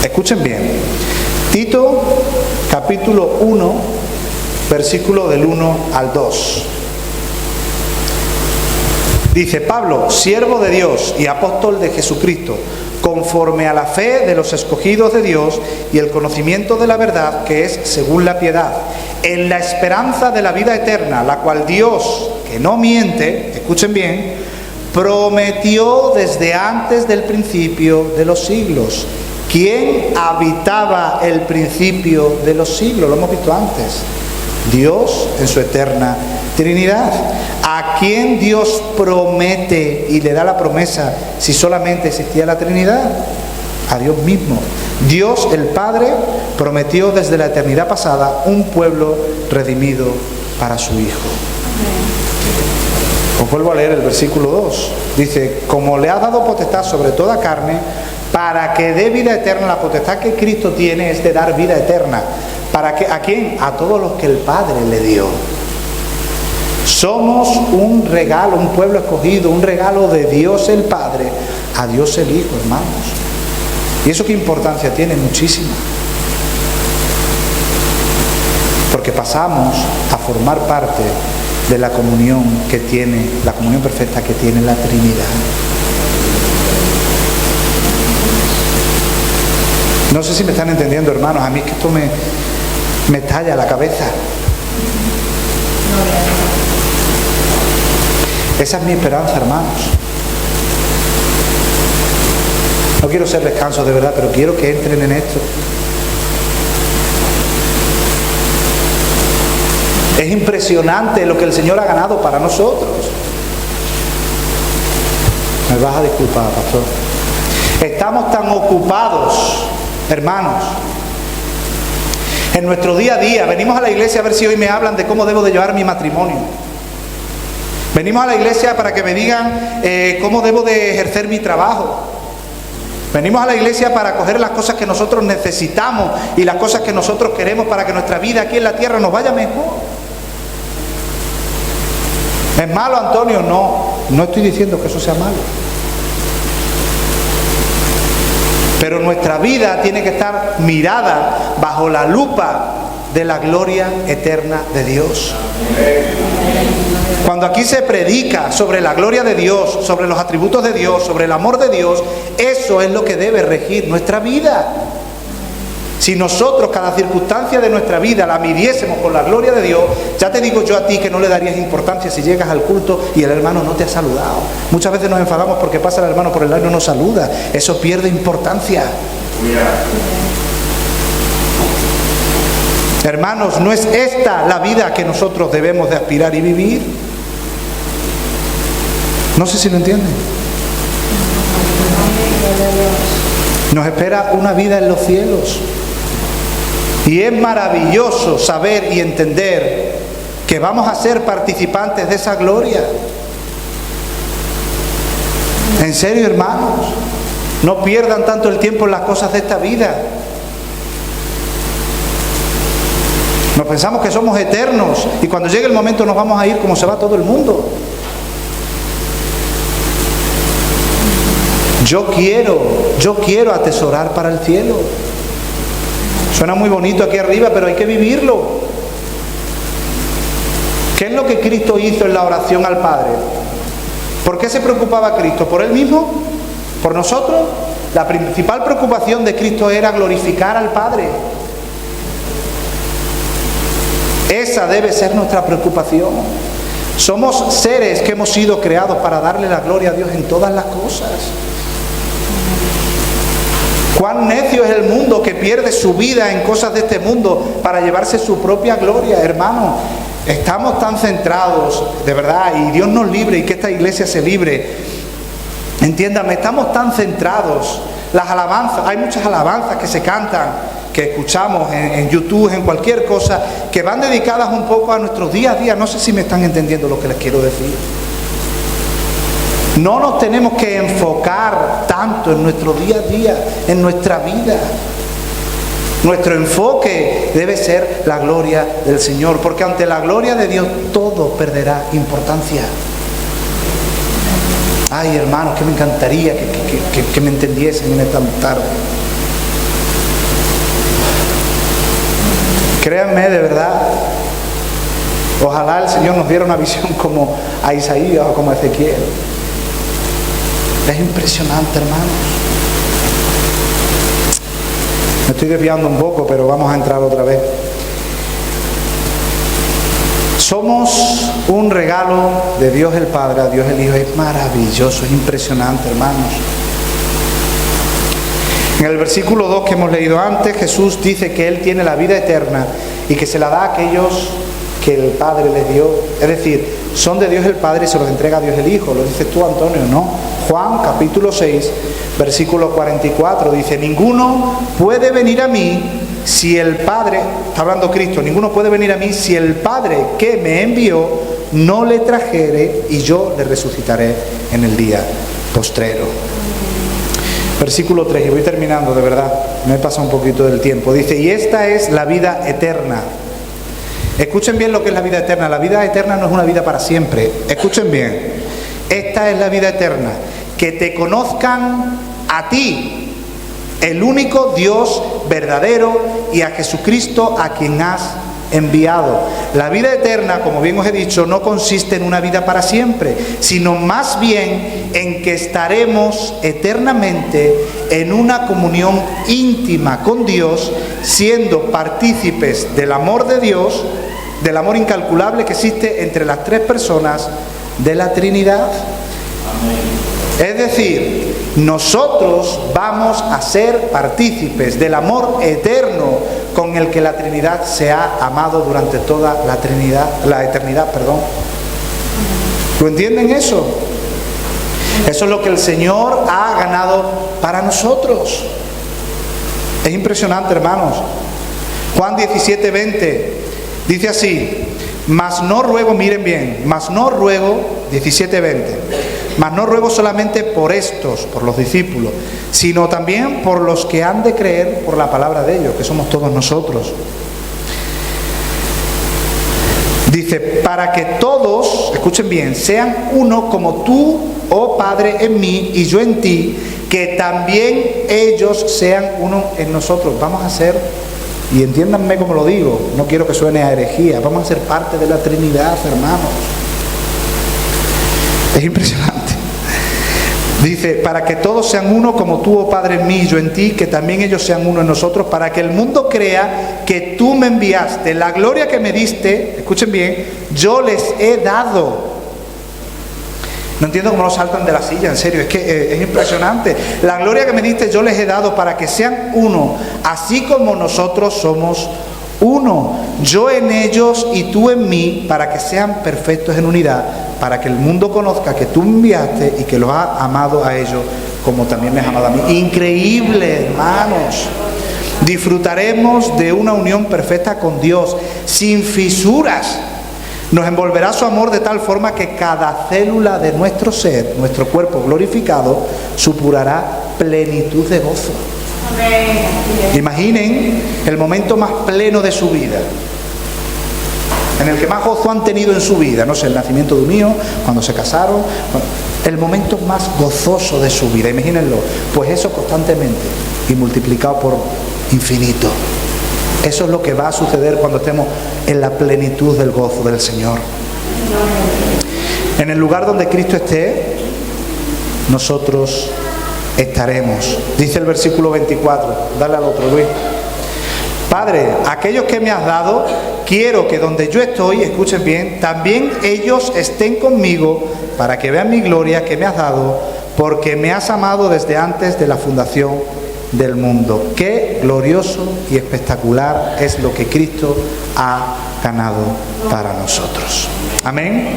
Escuchen bien, Tito capítulo 1, versículo del 1 al 2. Dice: Pablo, siervo de Dios y apóstol de Jesucristo, conforme a la fe de los escogidos de Dios y el conocimiento de la verdad que es según la piedad, en la esperanza de la vida eterna, la cual Dios, que no miente, escuchen bien, prometió desde antes del principio de los siglos. ¿Quién habitaba el principio de los siglos? Lo hemos visto antes. Dios en su eterna Trinidad. ¿A quién Dios promete y le da la promesa si solamente existía la Trinidad? A Dios mismo. Dios el Padre prometió desde la eternidad pasada un pueblo redimido para su Hijo. Os vuelvo a leer el versículo 2. Dice: como le ha dado potestad sobre toda carne, para que dé vida eterna. La potestad que Cristo tiene es de dar vida eterna. ¿Para qué? ¿A quién? A todos los que el Padre le dio. Somos un regalo, un pueblo escogido, un regalo de Dios el Padre a Dios el Hijo, hermanos. ¿Y eso qué importancia tiene? Muchísima. Porque pasamos a formar parte de la comunión que tiene, la comunión perfecta que tiene la Trinidad. No sé si me están entendiendo, hermanos. A mí es que esto me talla la cabeza. Esa es mi esperanza, hermanos. No quiero ser descanso de verdad, pero quiero que entren en esto. Es impresionante lo que el Señor ha ganado para nosotros. Me vas a disculpar, pastor. Estamos tan ocupados, hermanos, en nuestro día a día. Venimos a la iglesia a ver si hoy me hablan de cómo debo de llevar mi matrimonio. Venimos a la iglesia para que me digan cómo debo de ejercer mi trabajo. Venimos a la iglesia para coger las cosas que nosotros necesitamos y las cosas que nosotros queremos para que nuestra vida aquí en la tierra nos vaya mejor. ¿Es malo, Antonio? No estoy diciendo que eso sea malo. Pero nuestra vida tiene que estar mirada bajo la lupa de la gloria eterna de Dios. Cuando aquí se predica sobre la gloria de Dios, sobre los atributos de Dios, sobre el amor de Dios, eso es lo que debe regir nuestra vida. Si nosotros cada circunstancia de nuestra vida la midiésemos con la gloria de Dios, ya te digo yo a ti que no le darías importancia si llegas al culto y el hermano no te ha saludado. Muchas veces nos enfadamos porque pasa el hermano por el lado y no nos saluda. Eso pierde importancia. Hermanos, ¿no es esta la vida que nosotros debemos de aspirar y vivir? No sé si lo entienden. Nos espera una vida en los cielos. Y es maravilloso saber y entender que vamos a ser participantes de esa gloria. En serio, hermanos, no pierdan tanto el tiempo en las cosas de esta vida. Nos pensamos que somos eternos y cuando llegue el momento nos vamos a ir como se va todo el mundo. Yo quiero atesorar para el cielo. Suena muy bonito aquí arriba, pero hay que vivirlo. ¿Qué es lo que Cristo hizo en la oración al Padre? ¿Por qué se preocupaba Cristo? ¿Por Él mismo? ¿Por nosotros? La principal preocupación de Cristo era glorificar al Padre. Esa debe ser nuestra preocupación. Somos seres que hemos sido creados para darle la gloria a Dios en todas las cosas. Cuán necio es el mundo que pierde su vida en cosas de este mundo para llevarse su propia gloria, hermano. Estamos tan centrados, de verdad, y Dios nos libre y que esta iglesia se libre. Entiéndame, estamos tan centrados. Las alabanzas, hay muchas alabanzas que se cantan, que escuchamos en YouTube, en cualquier cosa, que van dedicadas un poco a nuestros día a día. No sé si me están entendiendo lo que les quiero decir. No nos tenemos que enfocar tanto en nuestro día a día, en nuestra vida. Nuestro enfoque debe ser la gloria del Señor, porque ante la gloria de Dios todo perderá importancia. Ay, hermanos, que me encantaría que me entendiesen en esta tarde. Créanme, de verdad, ojalá el Señor nos diera una visión como a Isaías o como a Ezequiel. Es impresionante, hermanos. Me estoy desviando un poco, pero vamos a entrar otra vez. Somos un regalo de Dios el Padre, a Dios el Hijo. Es maravilloso, es impresionante, hermanos. En el versículo 2 que hemos leído antes, Jesús dice que Él tiene la vida eterna y que se la da a aquellos que el Padre les dio. Es decir, son de Dios el Padre y se los entrega a Dios el Hijo. Lo dices tú, Antonio, ¿no? Juan capítulo 6, versículo 44 dice: ninguno puede venir a mí si el Padre, está hablando Cristo, ninguno puede venir a mí si el Padre que me envió no le trajere, y yo le resucitaré en el día postrero. Versículo 3, y voy terminando, de verdad, me he pasado un poquito del tiempo. Dice: y esta es la vida eterna. Escuchen bien lo que es la vida eterna. La vida eterna no es una vida para siempre. Escuchen bien. Esta es la vida eterna. Que te conozcan a ti, el único Dios verdadero, y a Jesucristo a quien has enviado. La vida eterna, como bien os he dicho, no consiste en una vida para siempre, sino más bien en que estaremos eternamente en una comunión íntima con Dios, siendo partícipes del amor de Dios, del amor incalculable que existe entre las tres personas de la Trinidad. Es decir, nosotros vamos a ser partícipes del amor eterno con el que la Trinidad se ha amado durante toda la eternidad. ¿Lo entienden eso? Eso es lo que el Señor ha ganado para nosotros. Es impresionante, hermanos. Juan 17:20 dice así: mas no ruego, miren bien, mas no ruego, 17:20, mas no ruego solamente por estos, por los discípulos, sino también por los que han de creer por la palabra de ellos, que somos todos nosotros. Dice: para que todos, escuchen bien, sean uno como tú, oh Padre, en mí y yo en ti, que también ellos sean uno en nosotros. Vamos a ser Y entiéndanme como lo digo, no quiero que suene a herejía, vamos a ser parte de la Trinidad, hermanos. Es impresionante. Dice, para que todos sean uno como tú, oh Padre, en mí y yo en ti, que también ellos sean uno en nosotros, para que el mundo crea que tú me enviaste. La gloria que me diste, escuchen bien, yo les he dado. No entiendo cómo no saltan de la silla, en serio, es que es impresionante. La gloria que me diste yo les he dado para que sean uno, así como nosotros somos uno. Yo en ellos y tú en mí, para que sean perfectos en unidad, para que el mundo conozca que tú me enviaste y que los has amado a ellos como también me has amado a mí. Increíble, hermanos. Disfrutaremos de una unión perfecta con Dios, sin fisuras. Nos envolverá su amor de tal forma que cada célula de nuestro ser, nuestro cuerpo glorificado, supurará plenitud de gozo. Amén. Imaginen el momento más pleno de su vida, en el que más gozo han tenido en su vida, no sé, el nacimiento de un hijo, cuando se casaron, el momento más gozoso de su vida, imagínenlo, pues eso constantemente y multiplicado por infinito. Eso es lo que va a suceder cuando estemos en la plenitud del gozo del Señor. En el lugar donde Cristo esté, nosotros estaremos. Dice el versículo 24, dale al otro, Luis. Padre, aquellos que me has dado, quiero que donde yo estoy, escuchen bien, también ellos estén conmigo para que vean mi gloria que me has dado, porque me has amado desde antes de la fundación del mundo. Qué glorioso y espectacular es lo que Cristo ha ganado para nosotros. Amén.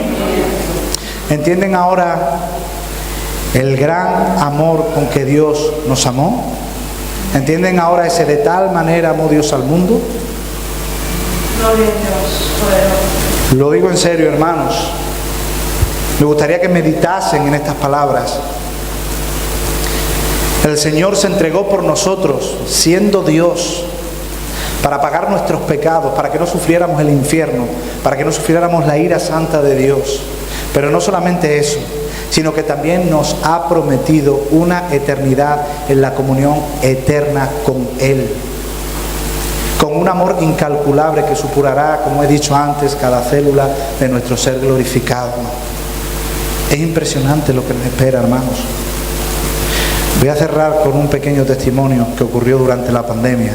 ¿Entienden ahora el gran amor con que Dios nos amó? ¿Entienden ahora ese de tal manera amó Dios al mundo? Gloria a Dios. Lo digo en serio, hermanos. Me gustaría que meditasen en estas palabras. El Señor se entregó por nosotros, siendo Dios, para pagar nuestros pecados, para que no sufriéramos el infierno, para que no sufriéramos la ira santa de Dios. Pero no solamente eso, sino que también nos ha prometido una eternidad en la comunión eterna con Él, con un amor incalculable que supurará, como he dicho antes, cada célula de nuestro ser glorificado. Es impresionante lo que nos espera, hermanos. Voy a cerrar con un pequeño testimonio que ocurrió durante la pandemia.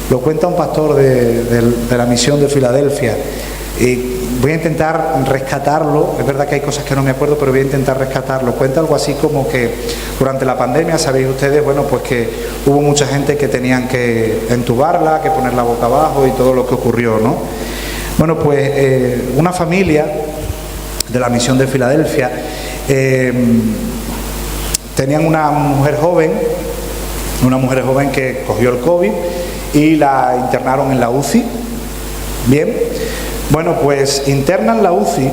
Lo cuenta un pastor de la misión de Filadelfia. Y voy a intentar rescatarlo. Es verdad que hay cosas que no me acuerdo, pero voy a intentar rescatarlo. Cuenta algo así como que durante la pandemia, sabéis ustedes, bueno, pues que hubo mucha gente que tenían que entubarla, que ponerla boca abajo y todo lo que ocurrió, ¿no? Bueno, pues una familia de la misión de Filadelfia tenían una mujer joven que cogió el COVID y la internaron en la UCI. Bien, bueno, pues internan la UCI,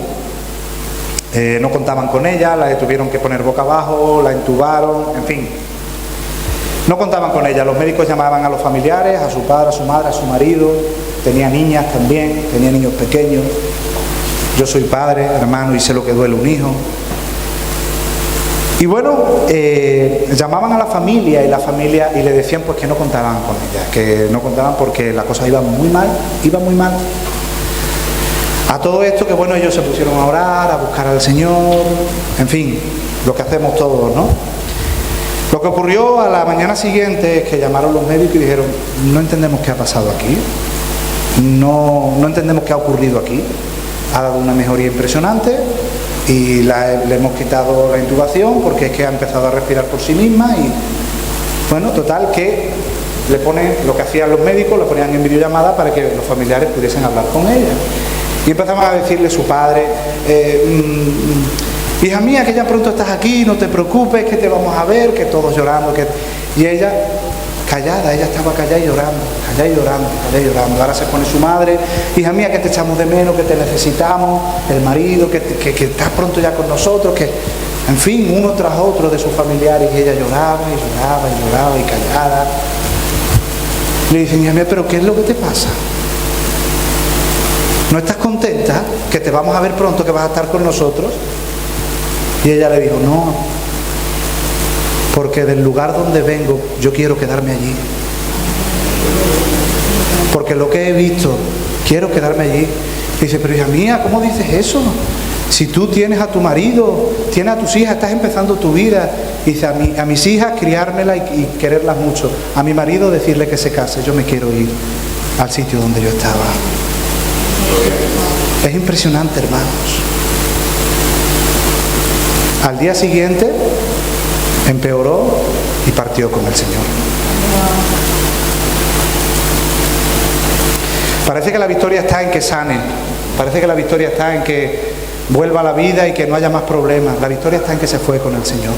no contaban con ella, la tuvieron que poner boca abajo, la intubaron, en fin, no contaban con ella. Los médicos llamaban a los familiares, a su padre, a su madre, a su marido, tenía niñas también, tenía niños pequeños. Yo soy padre, hermano, y sé lo que duele un hijo. Y bueno, llamaban a la familia y le decían pues que no contaban con ella, que no contaban porque la cosa iba muy mal. A todo esto que bueno, ellos se pusieron a orar, a buscar al Señor, en fin, lo que hacemos todos, ¿no? Lo que ocurrió a la mañana siguiente es que llamaron los médicos y dijeron, no entendemos qué ha pasado aquí, no entendemos qué ha ocurrido aquí, ha dado una mejoría impresionante, y le hemos quitado la intubación porque es que ha empezado a respirar por sí misma y bueno, total que le ponen lo que hacían los médicos, lo ponían en videollamada para que los familiares pudiesen hablar con ella. Y empezaban a decirle su padre, hija mía, que ya pronto estás aquí, no te preocupes, que te vamos a ver, que todos llorando, y ella callada, ella estaba callada y llorando. Ahora se pone su madre, hija mía, que te echamos de menos, que te necesitamos, el marido, que estás pronto ya con nosotros, que, en fin, uno tras otro de sus familiares, y ella lloraba y callada. Le dicen, hija mía, pero ¿qué es lo que te pasa? ¿No estás contenta que te vamos a ver pronto, que vas a estar con nosotros? Y ella le dijo, no, porque del lugar donde vengo yo quiero quedarme allí. porque lo que he visto, quiero quedarme allí. Dice, pero hija mía, ¿cómo dices eso? Si tú tienes a tu marido, tienes a tus hijas, estás empezando tu vida. Dice, a mis hijas criármelas y quererlas mucho. A mi marido decirle que se case. Yo me quiero ir al sitio donde yo estaba. Es impresionante, hermanos. Al día siguiente empeoró y partió con el Señor. Parece que la victoria está en que sane. Parece que la victoria está en que vuelva a la vida y que no haya más problemas. La victoria está en que se fue con el Señor.